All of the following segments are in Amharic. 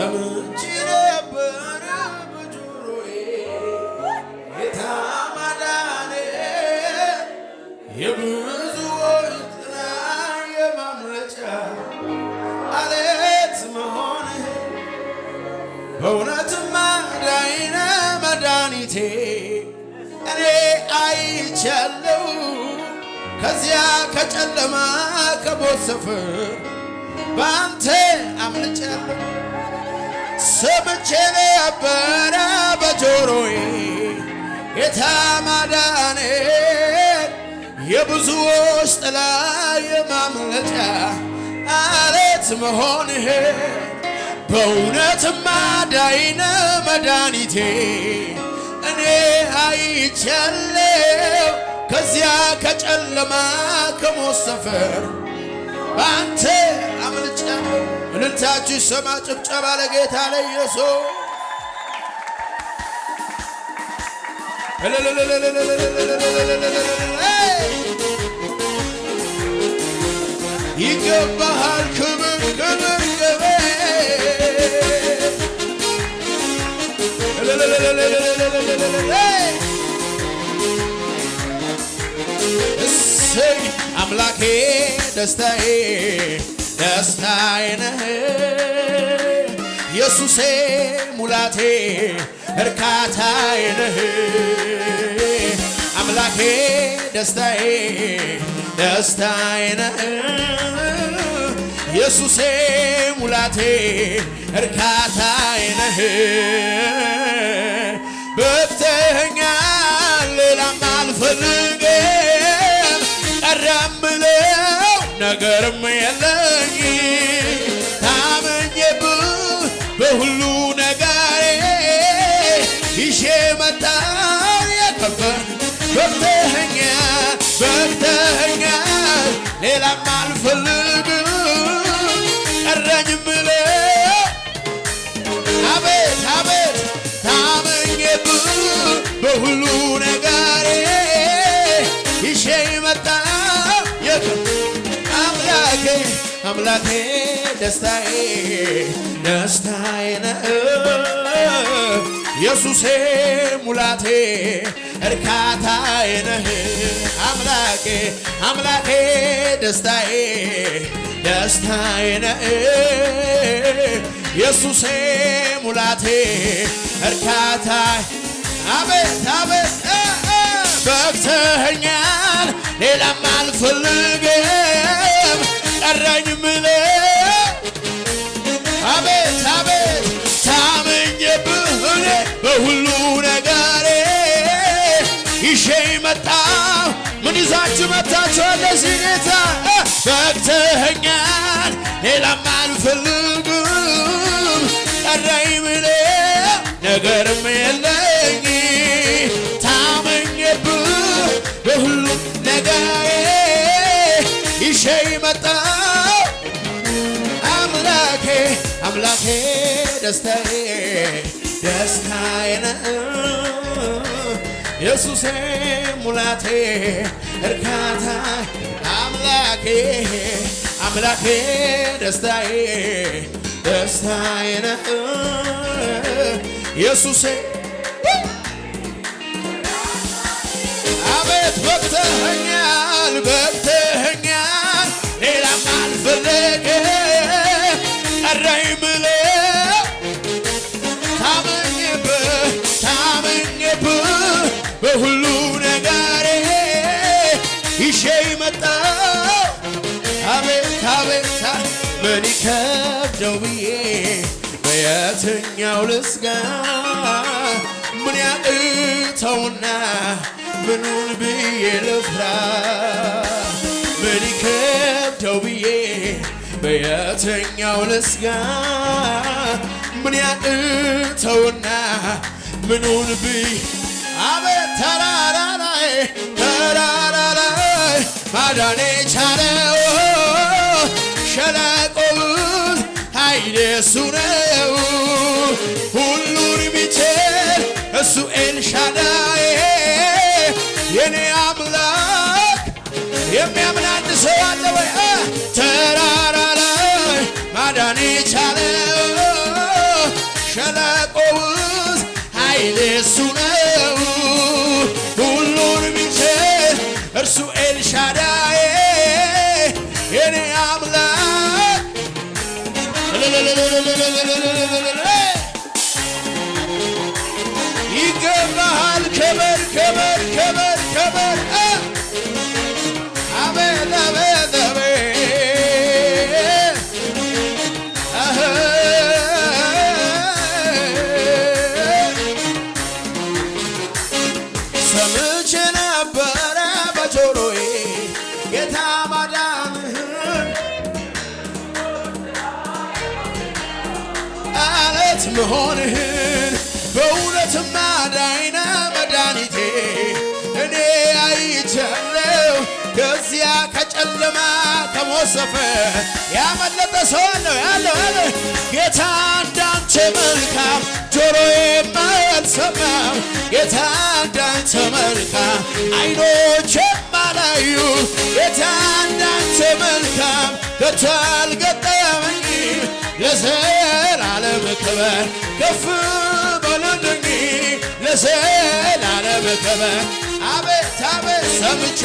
ሰምቼ ነበር በጆሮዬ ጌታ ማዳኔ የብዙዎች ጥላ የማምለጫ አለት መሆንህ በእውነትም አዳኝነ መድኃኒቴ እኔ አይቻለሁ ከዚያ ከጨለማ ከሞት ሰፈር በአንተ አምልጫለሁ። ሰምቼ ነበረ በጆሮዬ ጌታ ማዳኔ የብዙዎች ጥላ የማምለጫ አለት መሆንህ በእውነትም አዳኝነ መድኃኒቴ እኔ አይቻለሁ ከዚያ ከጨለማ ከሞት ሰፈር በአንተ አምልጫለሁ። እልልታችሁ ይሰማ፣ ጭብጨባ ለጌታ ለኢየሱስ። ይገባሃል ክብር ክብር ክብር እሰይ አምላኬ ደስታዬ ደስታዬ ነህ ኢየሱሴ ሙላቴ እርካታዬ ነህ አምላኬ ደስታዬ ደስታዬ ነህ ኢየሱሴ ሙላቴ እርካታዬ ነህ በቅተኸኛል ሌላም አልፈልግም ቀረም ብለው ነገርም የለኝ ታመኘብህ በሁሉ ነገሬ ይዤ መጣሁ የከበር በቅተኸኛል በቅተኸኛል ሌላም አልፈልግም ቀረኝ ብለው አቤት አቤት ታመኘብህ በሁሉ ነገሬ ይዤ መጣሁ አምላኬ አምላኬ ደስታዬ ደስታዬ ነህ ኢየሱሴ ሙላቴ እርካታዬ ነህ አምላኬ አምላኬ ደስታዬ ደስታዬ ነህ ኢየሱሴ ሙላቴ እርካታዬ አቤት አቤት በቅተኸኛል ሌላም አልፈልግም ቀረኝ ምለው አቤት አቤት ታመኘብህ እኔ በሁሉ ነገሬ ይዤ መጣሁ ምን ይዛችሁ መጣችኋል ለዚህ ጌታ በቅተኸኛል ሌላም አልፈልግም ቀረኝ ምለው ነገርም የለኝ ታመኘብህ በሁሉ ነገሬ ይዤ መጣሁ አምላኬ አምላኬ ደስታዬ ደስታዬ ነህ ኢየሱሴ ሙላቴ እርካታዬ አምላኬ አምላኬ ደስታዬ ደስታዬ ነህ ኢየሱሴ አቤት በቅተኸኛል በቅተኸኛል ሌላም አልፈልግም ቀረኝ ምለው ታመኘብህ በሁሉ ነገሬ ይዤ መጣሁ አቤት አቤት ምን ይከብደው ብዬ በየትኛው ልስጋ ምን ያቅተውና ምኑን ብዬ ልፍራ ምን ይከብደው ብዬ በየትኛው ልስጋ ምን ያቅተውና ምኑን ብዬ አቤት ተራራ ላይ ማዳኔ ቻለው ሸለቆውን ኃይሌ እሱ ነው ሁሉን የሚችል እሱ ኤልሻዳይ የኔ አምላክ የሚያምን አንድ ሰው አለ ወይ? ተራራ ላይ ማዳን የቻለው ኃይል እሱ ነው ሁሉን የሚችል እርሱ ኤልሻዳይ የኔ አምላክ ይገባሃል ክብር ክብር ክብር ክብር አቤት አቤት አቤት ሰምቼ ነበረ በጆሮዬ ጌታ ማዳንህን አለት መሆንህን በእውነትም አዳኝና መድኃኒቴ እኔ አይቻለሁ ከዚያ ከጨለማ ከሞት ሰፈር ያመለጠ ሰው ያለው ጌታ እንዳንተ መልካም ጆሮዬም አልሰማም ጌታ እንዳንተ መልካም ዓይኖቼም አላዩ ጌታ እንዳንተ መልካም ከቶ አልገጠመኝም ለዘላለም ክብር ከፍ በልልኝ ለዘላለም ክብር አቤት አቤት ሰምቼ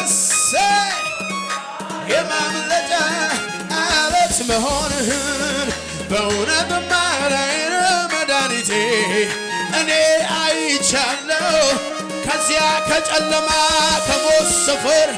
እሰይ የማምለጫ አለት መሆንህን በእውነት ማዳን መድኃኒቴ እኔ አይቻለሁ ከዚያ ከጨለማ ከሞት ስፍር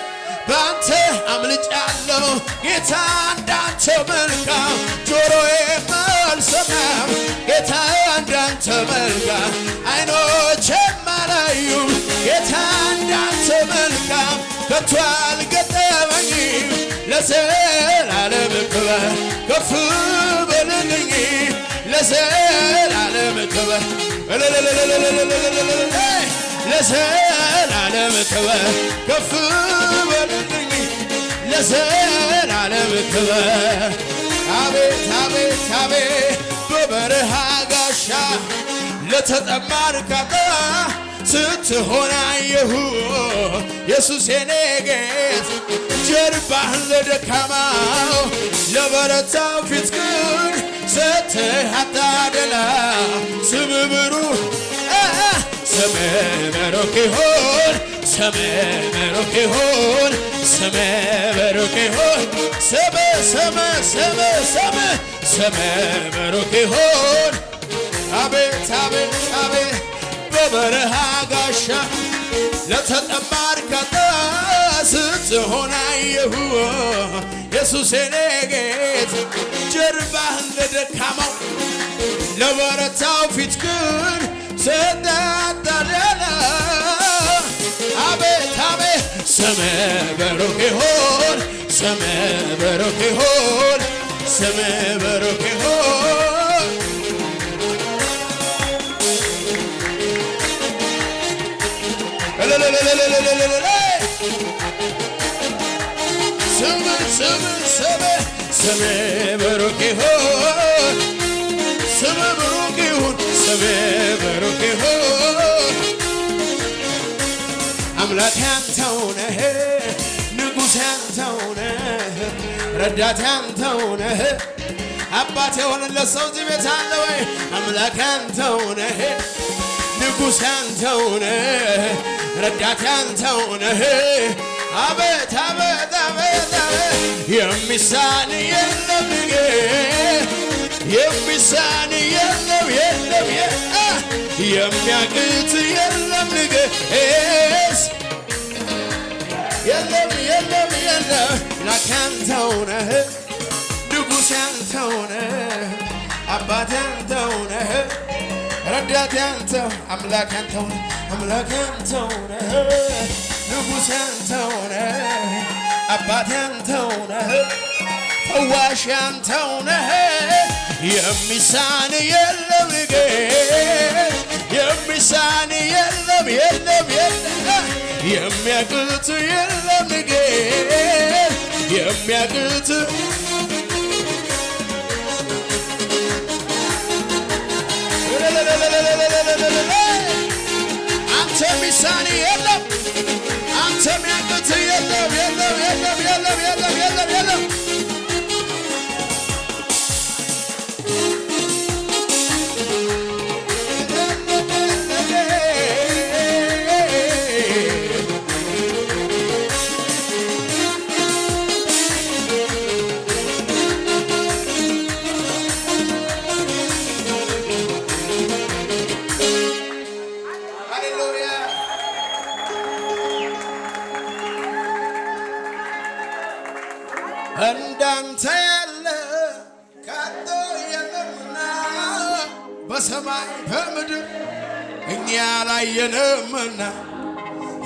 በአንተ አምልጫለሁ ጌታ እንዳንተ መልካም ጆሮዬም አልሰማም ጌታ እንዳንተ መልካም ዓይኖቼም አላዩም ጌታ እንዳንተ መልካም ከቶ አልገጠመኝም ለዘላለም ክብር ከፍ በልልኝ ለዘላለም ክብር ለዘላለም ክብር ከፍ በልልኝ ለዘላለም ክብር አቤት አቤት አቤት በበረሃ ጋሻ ለተጠማ እርካታ ስትሆን አየሁ ኢየሱስ የኔ ጌታ ጀርባህን ለደካማው ለበረታው ፊት ግን ሰጥተህ አታደላ ስምህ ብሩክ ስምህ ብሩክ ይሁን ስምህ ብሩክ ይሁን ስምህ ብሩክ ይሁን ስምህ ብሩክ ይሁን አቤት አቤት አቤት በበረሃ ጋሻ ለተጠማ እርካታ ስትሆን አየሁ ኢየሱስ የኔ ጌታ ጀርባህን ለደካማው ለበረታው ፊት ግን ሰጥተህ አታደላ አቤት አቤት ስምህ ብሩክ ይሁን ስምህ ብሩክ ይሁን ስምህ ብሩክ ይሁን ስምህ ብሩክ ይሁን ስምህ ብሩክ ይሁን ስምህ ብሩክ ይሁን አምላክ ያንተው ነህ ንጉሥ ያንተው ነህ ረዳት ያንተው ነህ አባት የሆነለት ሰው እዚህ ቤት አለ ወይ አምላክ ያንተው ነህ ንጉሥ ያንተው ነህ ረዳት ያንተው ነህ አቤት አቤት አቤት አቤት የሚሳን የለም የሚሳን የለም የለም የሚያቅት የለም ንገስ የለም የለም የለም አምላክ ያንተው ነህ ንጉሥ ያንተው ነህ አባት ያንተው ነህ ረዳት ያንተው አምላክ ያንተው ነህ አምላክ ያንተው ነህ ንጉሥ ያንተው ነህ አባት ያንተው ነህ ፈዋሽ ያንተው ነህ የሚሳን የለም ንገስ የሚሳን የለም የለም የለም የሚያቅት የለም ንገስ የሚያቅት አንተ ሚሳን የለም አንተ ሚያቅት የለም የለም የለም የለም የለም የለም የለም እንዳንተ ያለ ከቶ የለምና በሰማይ በምድር እኛ ያላየንምና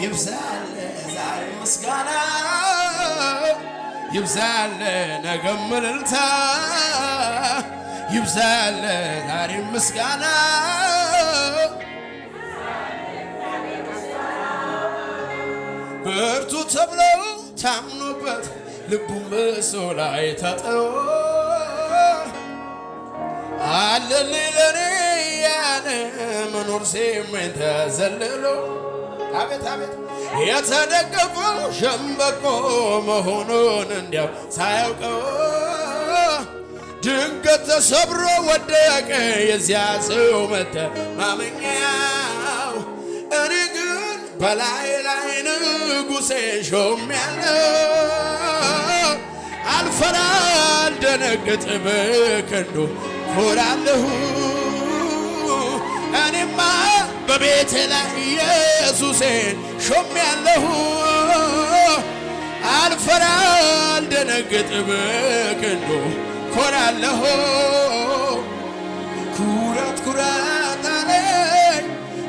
ይብዛል ዛሬ ምስጋና ይብዛል ነገም እልልታ ይብዛል ዛሬ ምስጋና ብርቱ ተብሎ ታምኖበት ልቡን በሰው ላይ ታጠው አለልኝ ለኔ ያለ መኖር ሲመኝ ተዘልሎ አቤት አቤት የተደገፈው ሸምበቆ መሆኑን እንዲያው ሳያውቀው ድንገት ተሰብሮ ወደቀ የዚያ ሰው መተማመኛው። እኔ ግን በላይ ላይ ንጉሴ ሾሜያለሁ አልፈራ አልደነግጥ በክንዱ ኮራለሁ። እኔማ በቤቴ ላይ ኢየሱሴን ሾሜያለሁ አልፈራ አልደነግጥ በክንዱ ኮራለሁ። ኩራት ኩራት አለኝ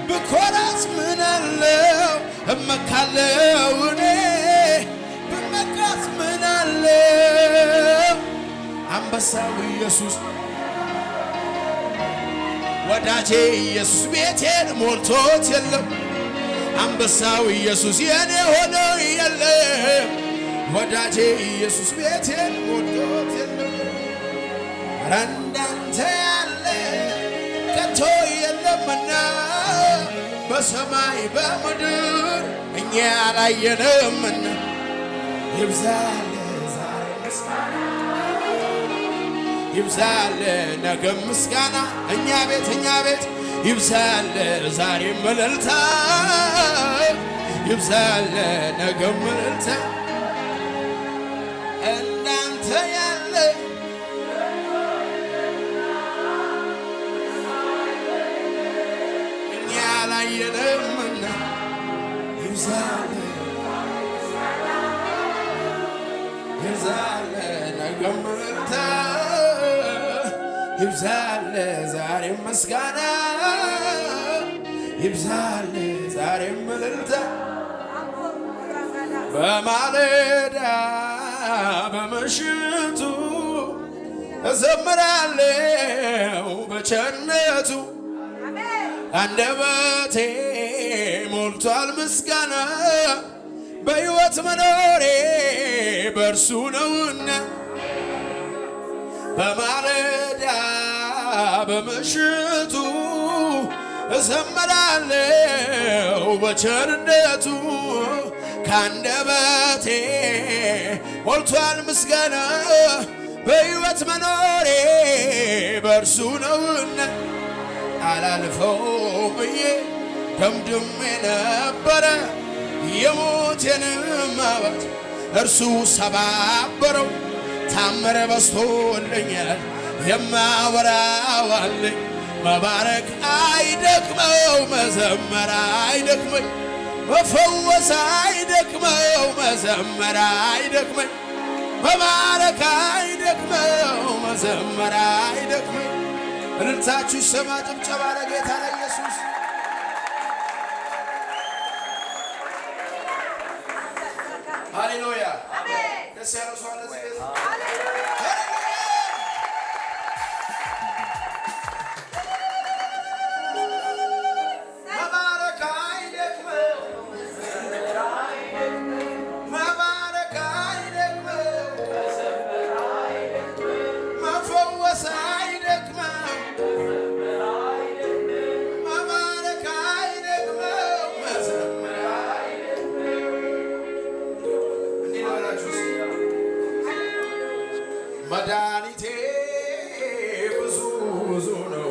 ብኮራስ ምን አለው እመካለሁ እኔ ብመካስ ምን አለው። አንበሳው ኢየሱስ ወዳጄ ኢየሱስ ቤቴን ሞልቶት የለም አንበሳው ኢየሱስ የኔ ሆኖ የለም ወዳጄ ኢየሱስ ቤቴን ሞልቶት የለም። እንዳንተ ያለ ከቶ የለምና በሰማይ በምድር እኛ ያላየንምና ይብዛል ዛሬ ምስጋና ይብዛል ነገም ምስጋና እኛ ቤት ይብዛል ዛሬም እልልታ ይብዛል ነገም እልልታ እንዳንተ ያለ እኛ ያላየንምና ይብዛል ይብዛል ነገም እልልታ ይብዛል ዛሬም ምስጋና ይብዛል ዛሬም እልልታ በማለዳ በምሽቱ እዘምራለሁ በቸርነቱ አንደበቴ ሞልቷል ምስጋና በሕይወት መኖሬ በእርሱ ነውና በማለዳ በምሽቱ እዘምራለሁ በቸርነቱ ከአንደበቴ ሞልቷል ምስጋና በሕይወት መኖሬ በእርሱ ነውና አላልፈው ብዬ ደምድሜ ነበረ የሞቴንም አዋጅ እርሱ ሰባበረው። ታምረ በስቶልኛል የማወራው አለኝ መባረክ አይደክመው መዘመር አይደክመኝ መፈወስ አይደክመው መዘመር አይደክመኝ መባረክ አይደክመው መዘመር አይደክመኝ። እልልታችሁ ይሰማ ጭብጨባ ለጌታ ለኢየሱስ። ሃሌሉያ ደስ ያለው ሰው አለ እዚህ ቤት? መድኃኒቴ ብዙ ብዙ ነው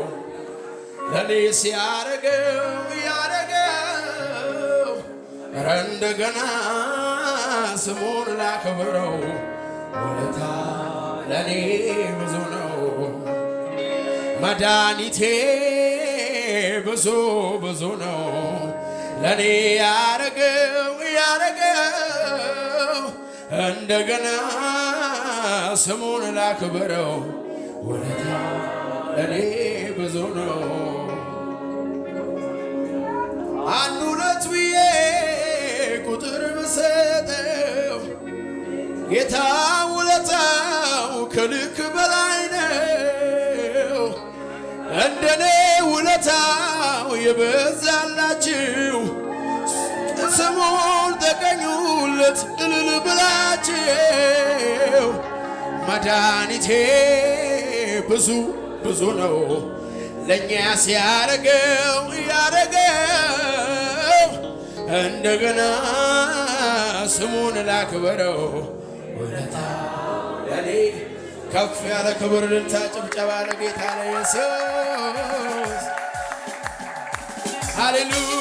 ለኔ ሲያረገው ያረገው ኧረ እንደገና ስሙን ላክብረው ውለታ ለኔ ብዙ ነው። መድኃኒቴ ብዙ ብዙ ነው ለኔ ያረገው እንደገና ስሙን ላክብረው ውለታ ለኔ ብዙ ነው። አንድ ሁለት ብዬ ቁጥር ብሰጠው ጌታ ውለታው ከልክ በላይ ነው። እንደኔ ውለታው የበዛላችሁ ስሙን ተቀኙለት እልል ብላችሁ። መድኃኒቴ ብዙ ብዙ ነው ለእኛ ሲያረገው ያረገው እንደገና ስሙን ላክብረው ውለታ ለኔ ከፍ ያለ ክብር ልልታ ጭብጨባ ለጌታ ለኢየሱስ ሃሌሉያ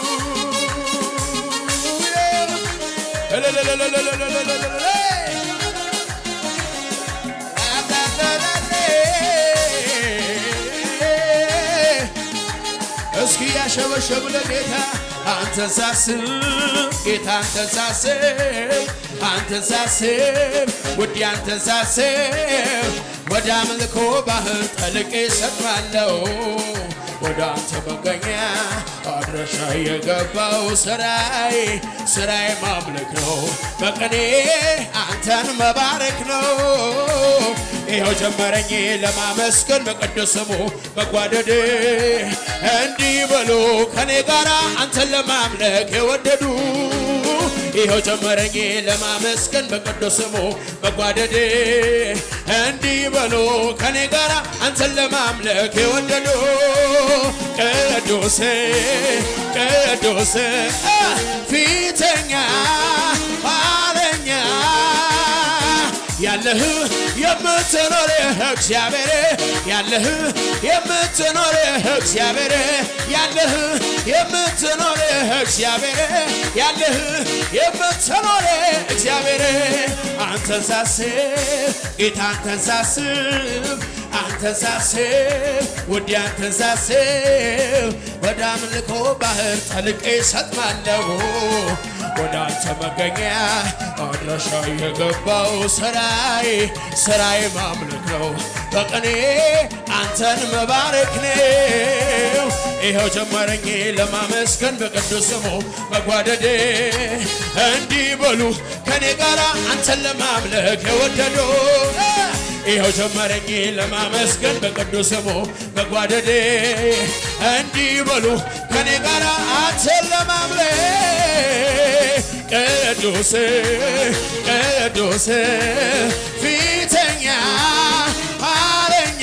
እስኪ ያሸበሸብ ለጌታ አንተን ሳስብ ጌታ አንተን ሳስብ አንተን ሳስብ ውዴ አንተን ሳስብ ወደ አምልኮ ባህር ጠልቄ ሰጥማለሁ። ወደ አንተ መገኛ አድራሻ የገባው ስራዬ ማምለክ ነው። በቀኔ አንተን መባረክ ነው። ይኸው ጀመረኝ ለማመስገን በቅዱስ ስሙ መጓደድ እንዲህ በሉ ከኔ ጋራ አንተን ለማምለክ የወደዱ። ይኸው ጀመረኝ ለማመስገን በቅዱስ ስሙ መጓደድ እንዲህ በሉ ከኔ ጋራ አንተን ለማምለክ የወደዱ። ቅዱስ ቅዱስ ፊተኛ ኋለኛ ያለህ የምትኖር እግዚአብሔር ያለህ የምትኖር እግዚአብሔር ያለህ የምትኖር እግዚአብሔር ያለህ የምትኖር እግዚአብሔር አንተን ሳስብ ጌታ አንተን ሳስብ አንተን ሳስብ ውዴ አንተን ሳስብ ወደ አምልኮ ባህር ጠልቄ ሰጥማለሁ። ወደ አንተ መገኛ አድራሻ የገባው ስራዬ ማምለክ ነው። በቀኔ አንተን መባረክ ነው። ይኸው ጀመረኝ ለማመስገን በቅዱስ ስሙ መጓደድ እንዲህ በሉ ከኔ ጋራ አንተን ለማምለክ የወደዱ። ይኸው ጀመረኝ ለማመስገን በቅዱስ ስሙ መጓደድ እንዲህ በሉ ከኔ ጋራ አንተን ለማምለክ ቅዱስ ቅዱስ ፊተኛ ኋለኛ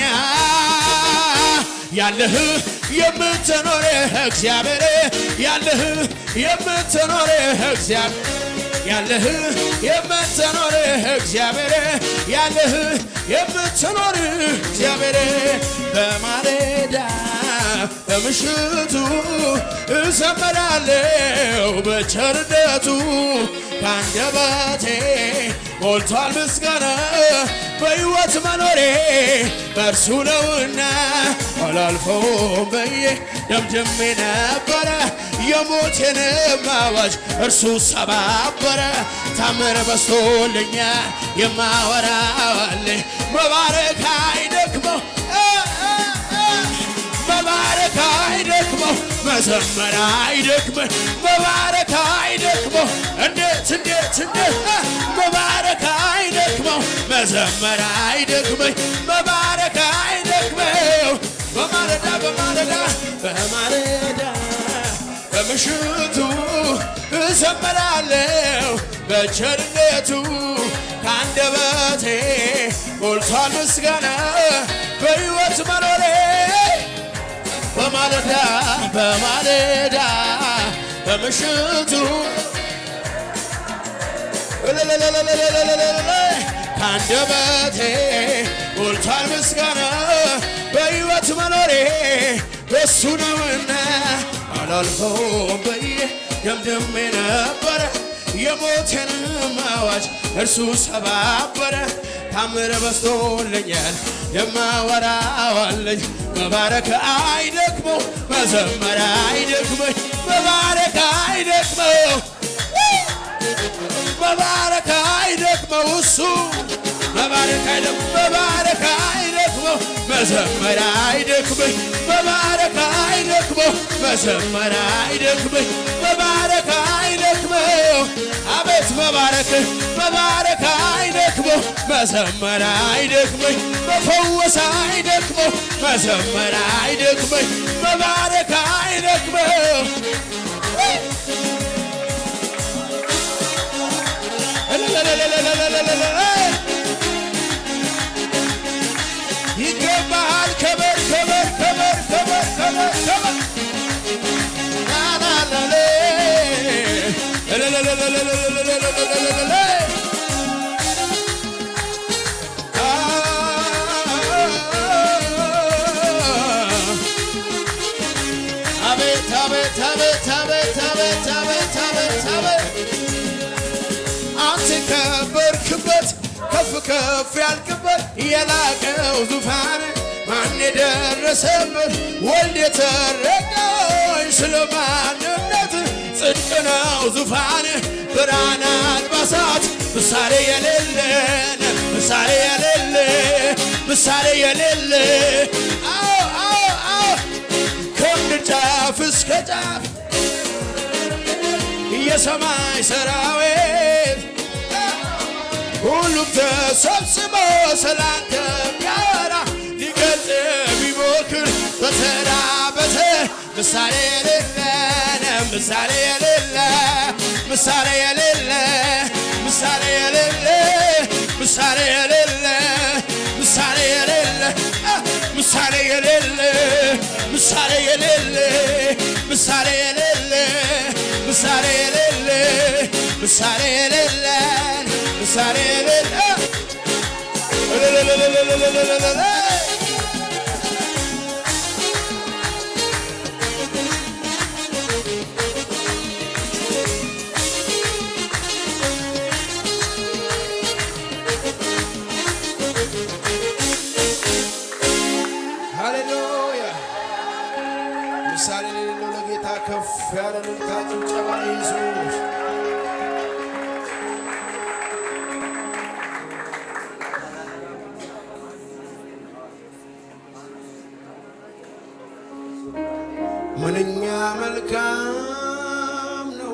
ያለህ የምትኖር እግዚአብሔር ያለህ የምትኖር እግዚአብሔር ያለህ የምትኖር እግዚአብሔር ያለህ የምትኖር እግዚአብሔር በማለዳ በምሽቱ እዘምራለሁ በቸርነቱ ከአንደበቴ ሞልቷል ምስጋና በሕይወት መኖሬ በእርሱ ነውና አላልፈውም ብዬ ደምድሜ ነበረ የሞቴንም አዋጅ እርሱ ሰባበረ። ታምር በዝቶልኛል የማወራው አለኝ መባረክ አይደክመው መባረክ አይደክመው መዘመር አይደክመው መባረክ አይደክመው እንዴት መባረክ አይደክመው መዘመር አይደክመኝ መባረክ አይደክመው በማለዳ በምሽቱ እዘምራለሁ በቸርነቱ ከአንደበቴ ሞልቷል ምስጋና በሕይወት መኖሬ በማለዳ በምሽቱ ከአንደበቴ ሞልቷል ምስጋና በሕይወት መኖሬ በእሱ ነውና አላልፈውም ብዬ ደምድሜ ነበረ የሞቴንም አዋጅ እርሱ ሰባበረ። ታምር በዝቶልኛል የማወራው አለኝ መባረክ አይደክመው መዘመር አይደክመኝ መባረክ አይደክመው መባረክ አይደክመው እሱ መባረክ አይደክመው መዘመር አይደክመኝ መባረክ አይደክመው መዘመር አይደክመኝ መባረክ አይደክመው አቤት መባረክ አይደክመው መዘመር አይደክመኝ መፈወስ አይደክመው መዘመር አይደክመኝ መባረክ አይደክመው ይገባሃል ከበር አንተ ከበርክበት ከፍ ያልክበት የላቀው ዙፋን ማን የደረሰበት ወልድ የተረከው ስለ ማንነት ጽድቅ ነው ዙፋን ብርሃን አልባሳት ምሳሌ የሌለ አዎ ከምድር ጫፍ እስከ ጫፍ የሰማይ ሰራዊት ሁሉም ተሰብስቦ ስላንተ ቢያወራ ሊገልጽ ቢሞክር በተራ ምሳሌ ሃሌሉያ ምሳሌ የሌለው ለጌታ ከፍ ያለ ልልታ ጭብጨባ ኢየሱስ ምንኛ መልካም ነው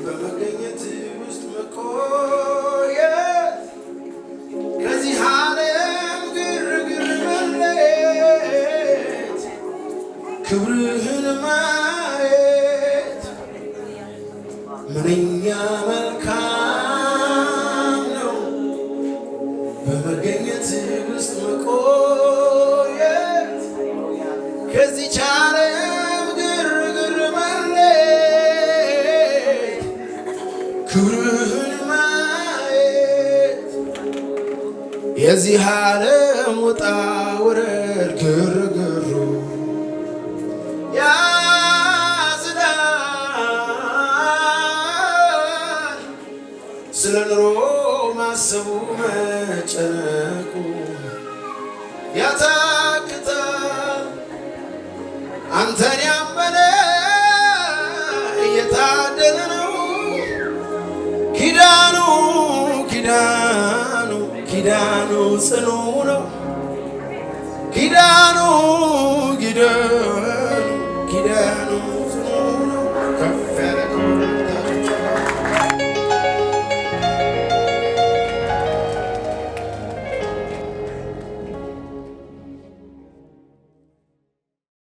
በመገኘት ውስጥ መቆየት ከዚህ ዓለም ግርግር መለየት ክብርህን ማየት ምንኛ መልካም ነው በመገኘት ውስጥ መቆየት ከዚህ ዓለም ግርግር መለየት ክብርህን ማየት የዚህ ዓለም ውጣ ውረድ ግርግሩ ያዝናል ስለ ኑሮ ማሰቡ መጨነቁ ያታክታል አንተን ያመነ እየታደለ ነው ኪዳኑ ጽኑ ነው ኪዳኑ